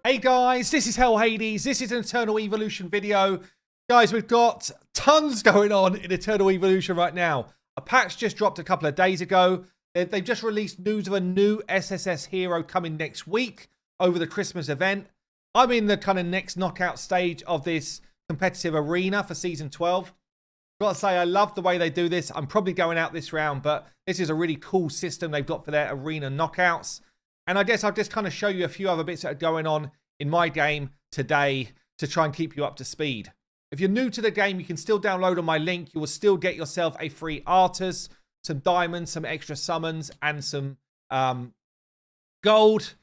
Hey guys, this is Hell Hades. This is an Eternal Evolution video. Guys, we've got tons going on in Eternal Evolution right now. A patch just dropped a couple of days ago. They've just released news of a new SSS hero coming next week over the Christmas event. I'm in the kind of next knockout stage of this competitive arena for Season 12. I've got to say, I love the way they do this. I'm probably going out this round, but this is a really cool system they've got for their arena knockouts. And I guess I'll just kind of show you a few other bits that are going on in my game today to try and keep you up to speed. If you're new to the game, you can still download on my link. You will still get yourself a free Artas, some diamonds, some extra summons, and some gold.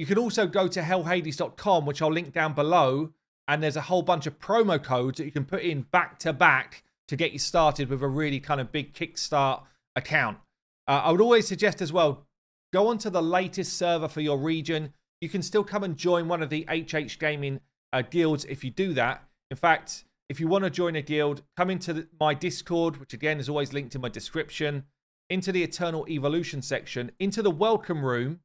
You can also go to hellhades.com, which I'll link down below. And there's a whole bunch of promo codes that you can put in back to back to get you started with a really kind of big kickstart account. I would always suggest as well, go onto the latest server for your region. You can still come and join one of the HH Gaming guilds if you do that. In fact, if you want to join a guild, come into my Discord, which again is always linked in my description, into the Eternal Evolution section, into the welcome room.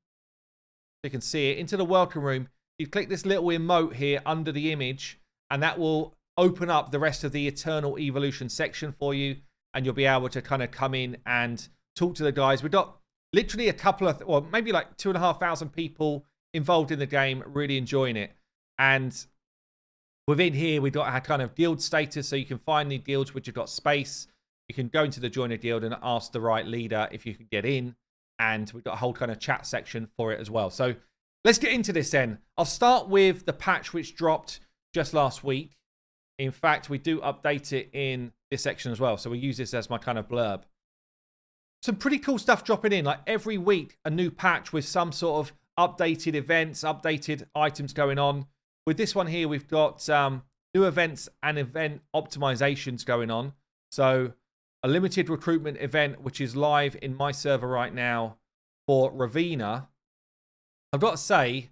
You can see it, into the welcome room. You click this little emote here under the image, and that will open up the rest of the Eternal Evolution section for you, and you'll be able to kind of come in and talk to the guys. We've got literally a couple of, well, maybe like 2,500 people involved in the game, really enjoying it. And within here, we've got our kind of guild status, so you can find the guilds which have got space. You can go into the join a guild and ask the right leader if you can get in. And we've got a whole kind of chat section for it as well. So let's get into this then. I'll start with the patch which dropped just last week. In fact, we do update it in this section as well. So we use this as my kind of blurb. Some pretty cool stuff dropping in. Like every week, a new patch with some sort of updated events, updated items going on. With this one here, we've got new events and event optimizations going on. So a limited recruitment event, which is live in my server right now for Ravina. I've got to say,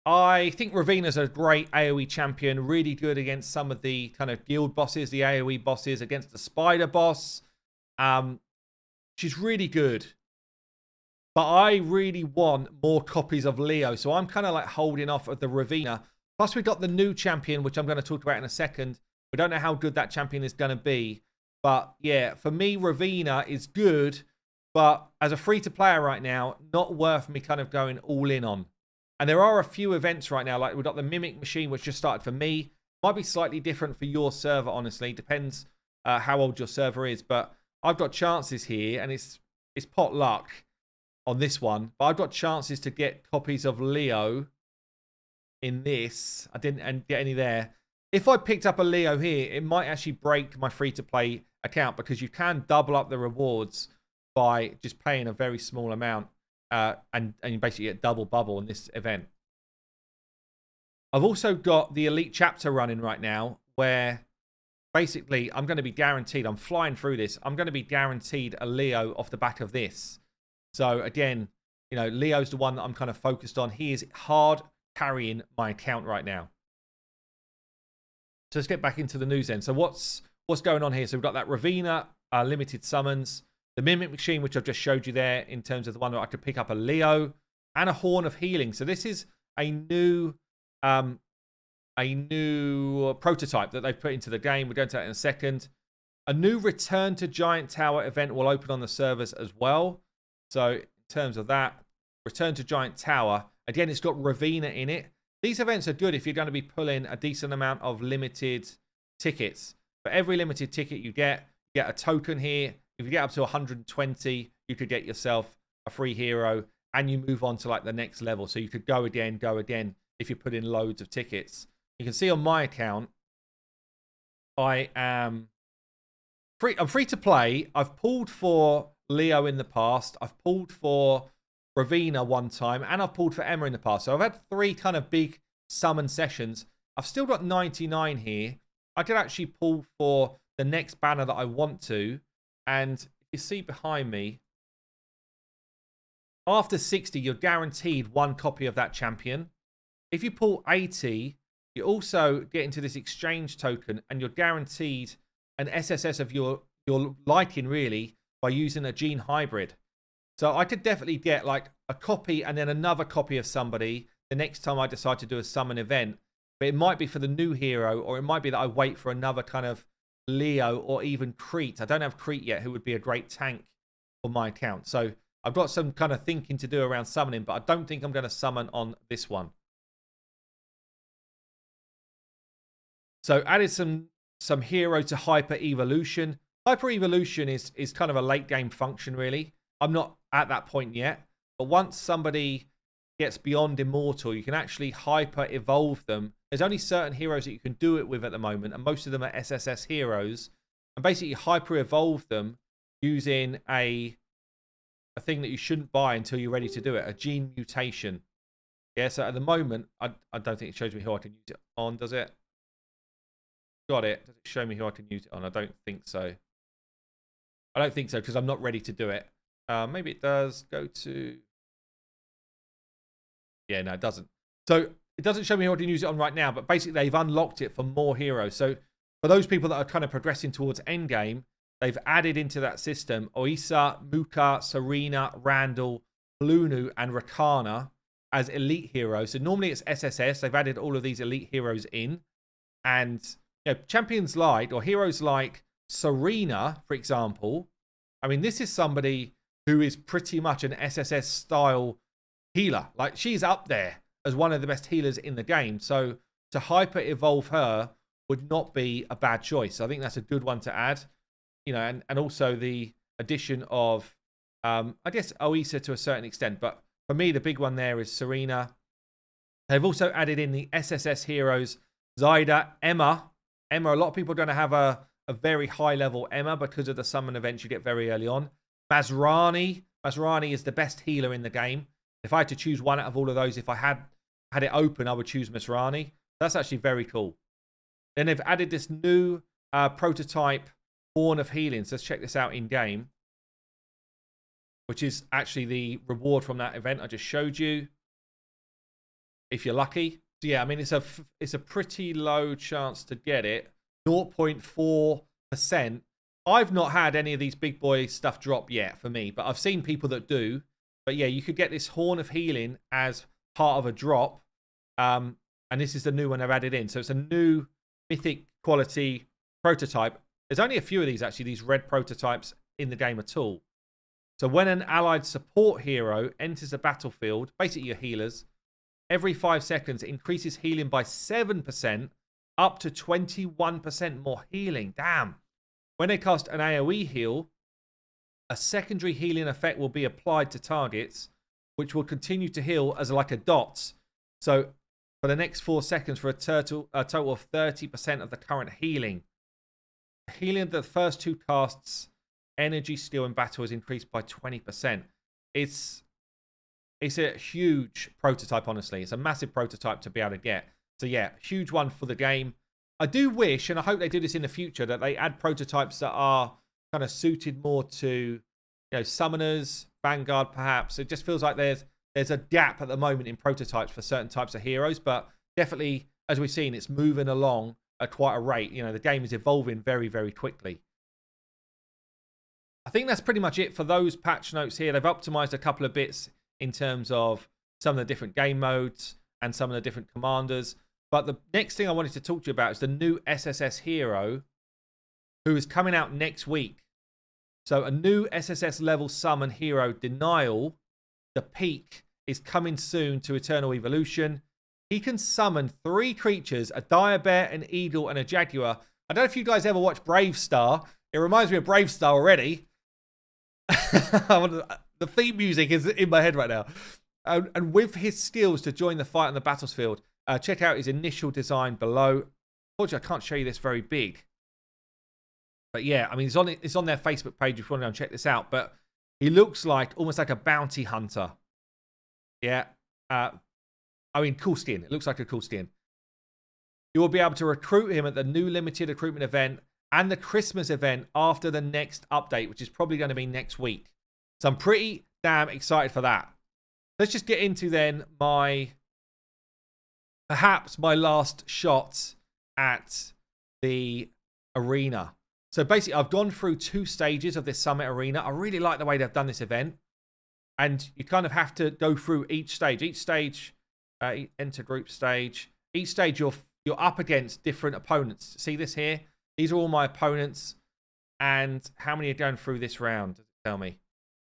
I think Ravina's a great AoE champion, really good against some of the kind of guild bosses, the AoE bosses, against the spider boss. She's really good. But I really want more copies of Leo. So I'm kind of like holding off of the Ravina. Plus we've got the new champion, which I'm going to talk about in a second. We don't know how good that champion is going to be. But yeah, for me, Ravina is good. But as a free-to-player right now, not worth me kind of going all in on. And there are a few events right now. Like we've got the Mimic Machine, which just started for me. Might be slightly different for your server, honestly. Depends how old your server is. But I've got chances here, and it's pot luck on this one, but I've got chances to get copies of Leo in this. I didn't get any there. If I picked up a Leo here, it might actually break my free-to-play account because you can double up the rewards by just paying a very small amount, and you basically get double bubble in this event. I've also got the Elite Chapter running right now where basically I'm going to be guaranteed, I'm flying through this, I'm going to be guaranteed a Leo off the back of this. So again, you know, Leo's the one that I'm kind of focused on. He is hard carrying my account right now. So let's get back into the news then. So what's going on here? So we've got that Ravina limited summons, the Mimic Machine, which I've just showed you there in terms of the one that I could pick up a Leo, and a Horn of Healing. So this is a new prototype that they've put into the game. We'll go into that in a second. A new Return to Giant Tower event will open on the servers as well. So in terms of that, Return to Giant Tower. Again, it's got Ravina in it. These events are good if you're going to be pulling a decent amount of limited tickets. For every limited ticket you get a token here. If you get up to 120, you could get yourself a free hero, and you move on to like the next level. So you could go again if you put in loads of tickets. You can see on my account, I'm free to play. I've pulled for Leo in the past. I've pulled for Ravina one time, and I've pulled for Emma in the past. So I've had 3 kind of big summon sessions. I've still got 99 here. I could actually pull for the next banner that I want to. And you see behind me, after 60, you're guaranteed 1 copy of that champion. If you pull 80, you also get into this exchange token, and you're guaranteed an SSS of your liking, really, by using a gene hybrid. So I could definitely get like a copy and then another copy of somebody, the next time I decide to do a summon event. But it might be for the new hero, or it might be that I wait for another kind of Leo or even Crete. I don't have Crete yet, who would be a great tank for my account. So I've got some kind of thinking to do around summoning, but I don't think I'm going to summon on this one. So added some hero to Hyper Evolution. Hyper Evolution is kind of a late game function, really. I'm not at that point yet. But once somebody gets beyond Immortal, you can actually Hyper Evolve them. There's only certain heroes that you can do it with at the moment, and most of them are SSS heroes. And basically Hyper Evolve them using a thing that you shouldn't buy until you're ready to do it, a gene mutation. Yeah, so at the moment, I don't think it shows me who I can use it on, does it? Got it. Does it show me who I can use it on? I don't think so. I don't think so, because I'm not ready to do it. Maybe it does. Go to... Yeah, no, it doesn't. So it doesn't show me who I can use it on right now, but basically they've unlocked it for more heroes. So for those people that are kind of progressing towards endgame, they've added into that system Oisa, Muka, Serena, Randall, Lunu, and Rakana as elite heroes. So normally it's SSS. They've added all of these elite heroes in. And champions like, or heroes like Serena, for example, I mean, this is somebody who is pretty much an SSS style healer. Like, she's up there as one of the best healers in the game. So to hyper evolve her would not be a bad choice. I think that's a good one to add. And also the addition of, I guess, Oisa to a certain extent. But for me, the big one there is Serena. They've also added in the SSS heroes, Zyda, Emma. A lot of people are going to have a very high level Emma because of the summon events you get very early on. Masrani. Masrani is the best healer in the game. If I had to choose one out of all of those, if I had it open, I would choose Masrani. That's actually very cool. Then they've added this new prototype Horn of Healing. So let's check this out in game, which is actually the reward from that event I just showed you, if you're lucky. So yeah, I mean, it's a pretty low chance to get it. 0.4%. I've not had any of these big boy stuff drop yet for me, but I've seen people that do. But yeah, you could get this Horn of Healing as part of a drop. And this is the new one they've added in. So it's a new mythic quality prototype. There's only a few of these, actually, these red prototypes in the game at all. So when an allied support hero enters the battlefield, basically your healers, every 5 seconds, it increases healing by 7%, up to 21% more healing. Damn. When they cast an AoE heal, a secondary healing effect will be applied to targets, which will continue to heal as like a dot. So for the next 4 seconds, for a total of 30% of the current healing. Healing of the first 2 casts, energy steal in battle is increased by 20%. It's a huge prototype, honestly. It's a massive prototype to be able to get. So yeah, huge one for the game. I do wish, and I hope they do this in the future, that they add prototypes that are kind of suited more to, summoners, Vanguard perhaps. It just feels like there's a gap at the moment in prototypes for certain types of heroes, but definitely, as we've seen, it's moving along at quite a rate. The game is evolving very, very quickly. I think that's pretty much it for those patch notes here. They've optimized a couple of bits in terms of some of the different game modes and some of the different commanders. But the next thing I wanted to talk to you about is the new SSS hero who is coming out next week. So a new SSS level summon hero, Denial, the Peak, is coming soon to Eternal Evolution. He can summon 3 creatures, a dire bear, an eagle, and a jaguar. I don't know if you guys ever watched Brave Star. It reminds me of Brave Star already. The theme music is in my head right now. And with his skills to join the fight on the battlefield, check out his initial design below. Unfortunately, I can't show you this very big. But yeah, I mean, it's on their Facebook page if you want to go and check this out. But he looks like almost like a bounty hunter. Yeah. Cool skin. It looks like a cool skin. You will be able to recruit him at the new limited recruitment event and the Christmas event after the next update, which is probably going to be next week. So I'm pretty damn excited for that. Let's just get into then perhaps my last shot at the arena. So basically, I've gone through 2 stages of this Summit Arena. I really like the way they've done this event. And you kind of have to go through each stage. Each stage Enter group stage. Each stage you're up against different opponents. See this here? These are all my opponents. And how many are going through this round? Does it tell me?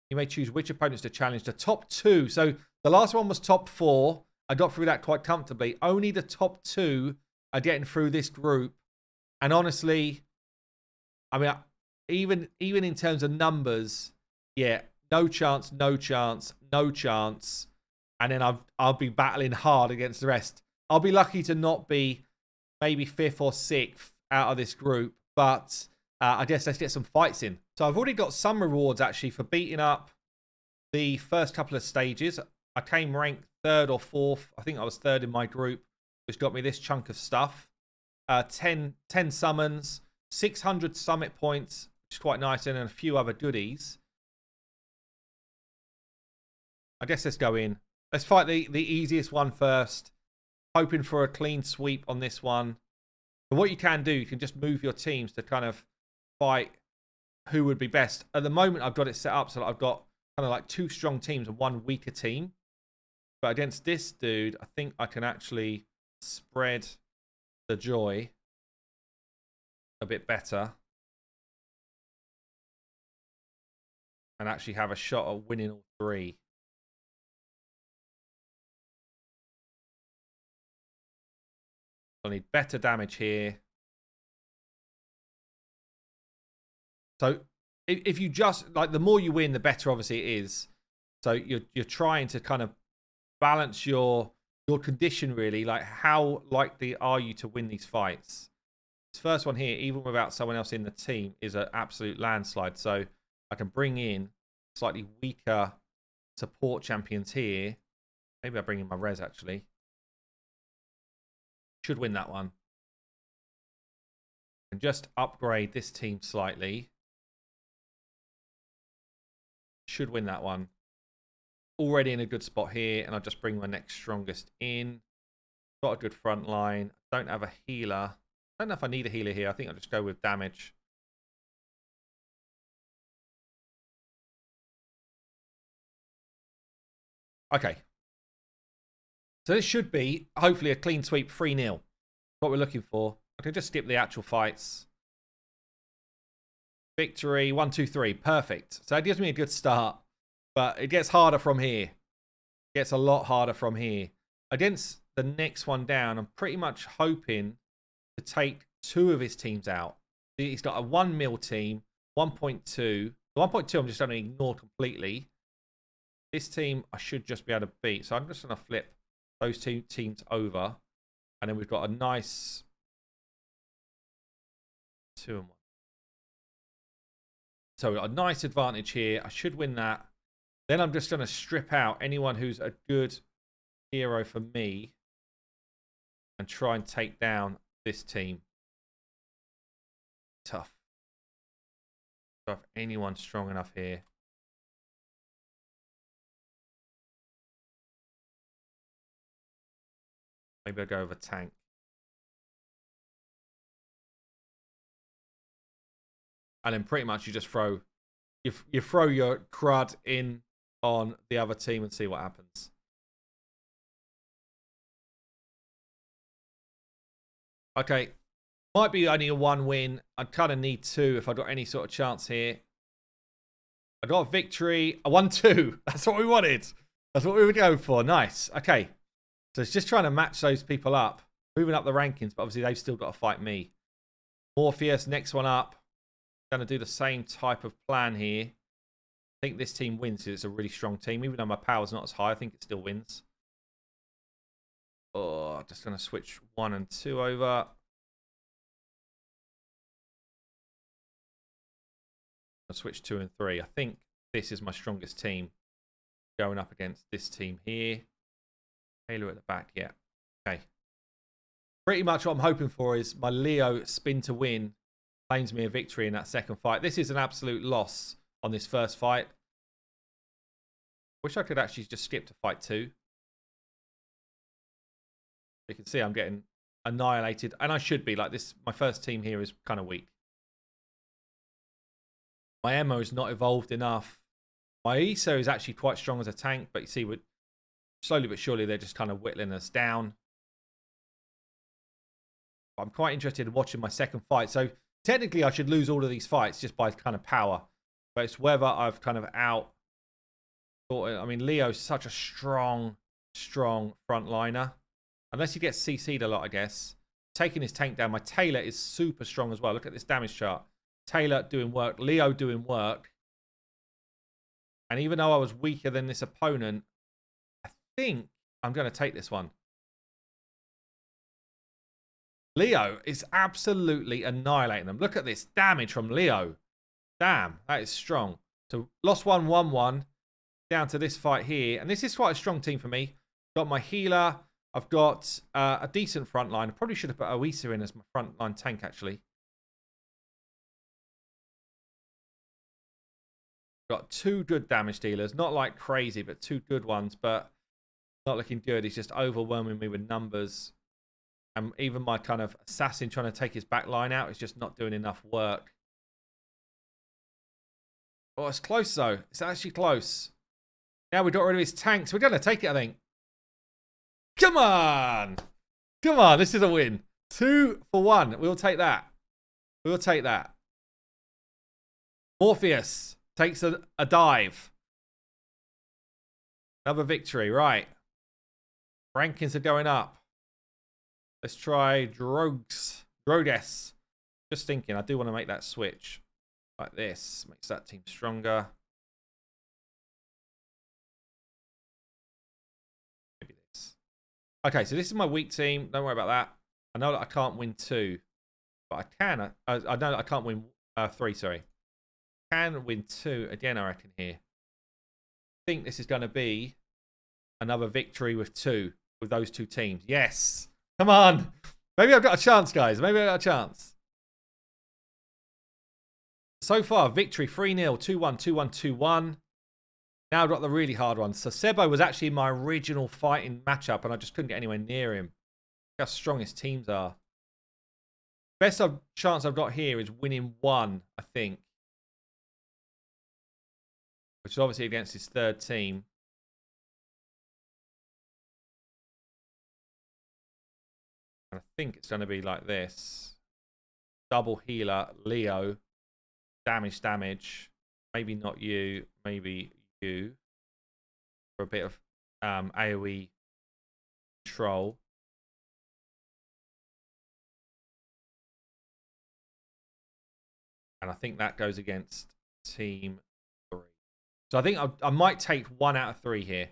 You may choose which opponents to challenge. The top 2. So the last one was top 4. I got through that quite comfortably. Only the top 2 are getting through this group. And honestly, I mean, even in terms of numbers, yeah, no chance, no chance, no chance. And then I'll be battling hard against the rest. I'll be lucky to not be maybe 5th or 6th out of this group. But I guess let's get some fights in. So I've already got some rewards, actually, for beating up the first couple of stages. I came ranked 3rd or 4th. I think I was 3rd in my group, which got me this chunk of stuff. 10 summons, 600 summit points, which is quite nice, and then a few other goodies. I guess let's go in. Let's fight the easiest one first. Hoping for a clean sweep on this one. But what you can do, you can just move your teams to kind of fight who would be best. At the moment, I've got it set up so that I've got kind of like 2 strong teams and 1 weaker team. But against this dude, I think I can actually spread the joy a bit better. And actually have a shot at winning all 3. I need better damage here. So if you just, like, the more you win, the better obviously it is. So you're trying to kind of balance your condition, really. Like, how likely are you to win these fights? This first one here, even without someone else in the team, is an absolute landslide. So I can bring in slightly weaker support champions here. Maybe I bring in my res, actually. Should win that one. And just upgrade this team slightly. Should win that one. Already in a good spot here, and I'll just bring my next strongest in. Got a good front line. Don't have a healer. I don't know if I need a healer here. I think I'll just go with damage. Okay. So this should be, hopefully, a clean sweep 3-0. What we're looking for. I can just skip the actual fights. Victory, 1, 2, 3. Perfect. So that gives me a good start. But it gets harder from here. It gets a lot harder from here. Against the next one down, I'm pretty much hoping to take 2 of his teams out. He's got a 1 mil team, 1.2. The 1.2 I'm just going to ignore completely. This team I should just be able to beat. So I'm just going to flip those 2 teams over. And then we've got a nice 2 and 1. So a nice advantage here. I should win that. Then I'm just going to strip out anyone who's a good hero for me and try and take down this team. Tough. Do I have anyone strong enough here? Maybe I'll go with a tank. And then pretty much you just throw you throw your crud in on the other team and see what happens. Okay. Might be only a 1 win. I'd kind of need 2 if I got any sort of chance here. I got a victory. A 1-2. That's what we wanted. That's what we were going for. Nice. Okay. So it's just trying to match those people up. Moving up the rankings, but obviously they've still got to fight me. Morpheus, next one up. Going to do the same type of plan here. I think this team wins because it's a really strong team. Even though my power's not as high, I think it still wins. Oh, just going to switch 1 and 2 over. I'll switch 2 and 3. I think this is my strongest team going up against this team here. Halo at the back, yeah. Okay. Pretty much what I'm hoping for is my Leo spin to win claims me a victory in that second fight. This is an absolute loss on this first fight. Wish I could actually just skip to fight 2. You can see I'm getting annihilated, and I should be. Like this, my first team here is kind of weak. My ammo is not evolved enough. My ESO is actually quite strong as a tank, but you see, slowly but surely, they're just kind of whittling us down. I'm quite interested in watching my second fight. So technically, I should lose all of these fights just by kind of power. But it's whether I've kind of I mean, Leo's such a strong frontliner. Unless he gets CC'd a lot, I guess. Taking his tank down. My Taylor is super strong as well. Look at this damage chart. Taylor doing work. Leo doing work. And even though I was weaker than this opponent, I think I'm going to take this one. Leo is absolutely annihilating them. Look at this damage from Leo. Damn, that is strong. So lost 1-1-1 down to this fight here. And this is quite a strong team for me. Got my healer. I've got a decent front line. I probably should have put Oisa in as my front line tank, actually. Got 2 good damage dealers. Not like crazy, but 2 good ones. But not looking good. He's just overwhelming me with numbers. And even my kind of assassin trying to take his back line out is just not doing enough work. Oh, it's close, though. It's actually close. Now we got rid of his tanks. We're going to take it, I think. Come on. Come on. This is a win. 2 for 1. We'll take that. We'll take that. Morpheus takes a dive. Another victory. Right. Rankings are going up. Let's try Drodes. Just thinking, I do want to make that switch. Like this. Makes that team stronger. Maybe this. Okay, so this is my weak team. Don't worry about that. I know that I can't win 2. But I can. I know that I can't win 3, sorry. Can win 2 again, I reckon, here. I think this is going to be another victory with 2. With those 2 teams. Yes. Come on. Maybe I've got a chance, guys. Maybe I've got a chance. So far, victory 3-0, 2-1, 2-1, 2-1. Now I've got the really hard ones. So Sebo was actually my original fighting matchup, and I just couldn't get anywhere near him. Look how strong his teams are. Best chance I've got here is winning 1, I think. Which is obviously against his 3rd team. I think it's going to be like this. Double healer, Leo. Damage. Maybe not you. Maybe you. For a bit of AoE control. And I think that goes against team 3. So I think I might take 1 out of 3 here.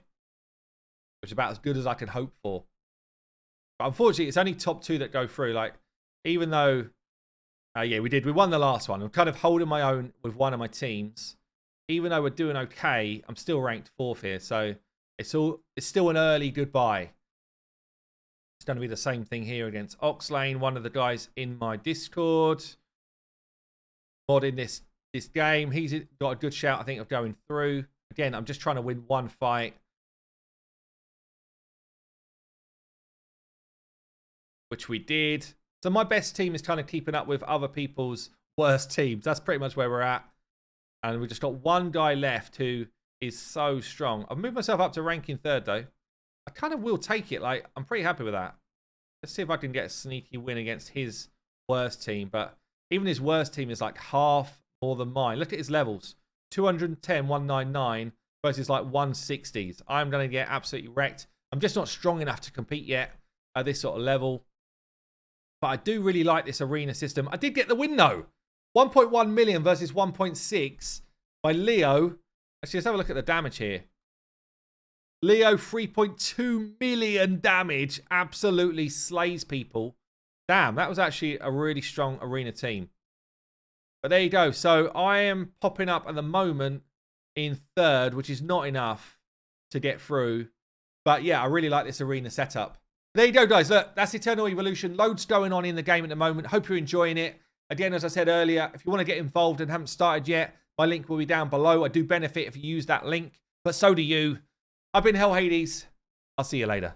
Which is about as good as I can hope for. But unfortunately, it's only top 2 that go through. Like, even though, yeah, we won the last one. I'm kind of holding my own with one of my teams. Even though we're doing okay, I'm still ranked 4th here. So it's still an early goodbye. It's going to be the same thing here against Oxlane, one of the guys in my Discord. Modding this game. He's got a good shout, I think, of going through. Again, I'm just trying to win 1 fight. Which we did. So my best team is kind of keeping up with other people's worst teams. That's pretty much where we're at. And we've just got 1 guy left who is so strong. I've moved myself up to ranking 3rd, though. I kind of will take it. Like, I'm pretty happy with that. Let's see if I can get a sneaky win against his worst team. But even his worst team is like half more than mine. Look at his levels. 210, 199 versus like 160s. I'm going to get absolutely wrecked. I'm just not strong enough to compete yet at this sort of level. But I do really like this arena system. I did get the win, though. 1.1 million versus 1.6 by Leo. Actually, let's have a look at the damage here. Leo, 3.2 million damage. Absolutely slays people. Damn, that was actually a really strong arena team. But there you go. So I am popping up at the moment in 3rd, which is not enough to get through. But yeah, I really like this arena setup. There you go, guys. Look, that's Eternal Evolution. Loads going on in the game at the moment. Hope you're enjoying it. Again, as I said earlier, if you want to get involved and haven't started yet, my link will be down below. I do benefit if you use that link, but so do you. I've been Hell Hades. I'll see you later.